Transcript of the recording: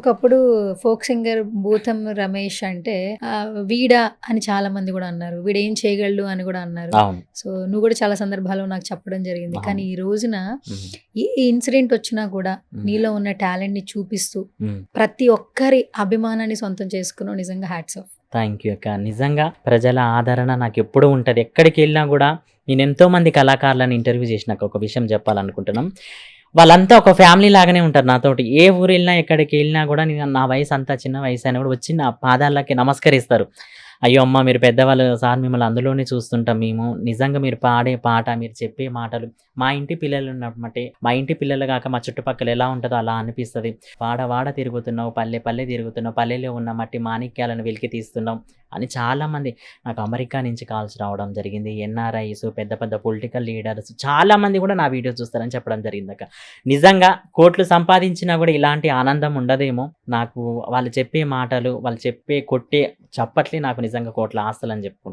ఒకప్పుడు folk singer భూతం రమేష్ అంటే వీడా అని చాలా మంది కూడా అన్నారు. వీడేం చేయగలడు అని కూడా అన్నారు. అవును. సో నువ్వు కూడా చాలా సందర్భాల్లో నాకు చెప్పడం జరిగింది. అవును. కానీ ఈ రోజున హ్మ్. ఏ ఇన్సిడెంట్ వచ్చినా కూడా హ్మ్. నీలో ఉన్న టాలెంట్ ని చూపిస్తూ హ్మ్. ప్రతి ఒక్కరి అభిమానాన్ని సొంతం చేసుకున్నావు. నిజంగా హ్యాట్స్ ఆఫ్. థ్యాంక్ యూ అక్క. నిజంగా ప్రజల ఆదరణ నాకెప్పుడూ ఉంటది. ఎక్కడికెళ్ళినా గూడా నేనెంతోమంది కళాకారులను ఇంటర్వ్యూ చేసినాక ఒక విషయం చెప్పాలనుకుంటున్నాం. వాళ్ళంతా ఒక ఫ్యామిలీ లాగానే ఉంటారు నాతోటి. ఏ ఊరెళ్ళినా, ఎక్కడికెళ్ళినా గూడా నా వయసు అంతా చిన్న వయసైనా గూడా వచ్చి నా పాదాలకి నమస్కరిస్తారు. అయ్యో! అమ్మ మీరు పెద్దవాళ్ళు సార్ మిమ్మల్ని అందులోనే చూస్తుంటాం మేము. నిజంగా మీరు పాడే పాట, మీరు చెప్పే మాటలు మా ఇంటి పిల్లలున్నమ్మటే మా ఇంటి పిల్లలు గాక మా చుట్టుపక్కల ఎలా ఉంటదో అలా అనిపిస్తది. వాడ వాడ తిరుగుతున్నావు, పల్లె పల్లె తిరుగుతున్నావు, పల్లెలో ఉన్న మట్టి మాణిక్యాలను వెలికి తీస్తున్నావు అని చాలామంది నాకు అమెరికా నుంచి కాల్స్ రావడం జరిగింది. ఎన్ఆర్ఐస్, పెద్ద పెద్ద పొలిటికల్ లీడర్స్ చాలామంది గూడా నా వీడియోస్ చూస్తారని చెప్పడం జరిగిందక్క. నిజంగా కోట్లు సంపాదించినా గూడా ఇలాంటి ఆనందం ఉండదేమో! నాకు వాళ్ళు చెప్పే మాటలు, వాళ్ళు చెప్పే కొట్టే చప్పట్లే నాకు నిజంగా కోట్ల ఆస్తులని జెప్పుకుంటా.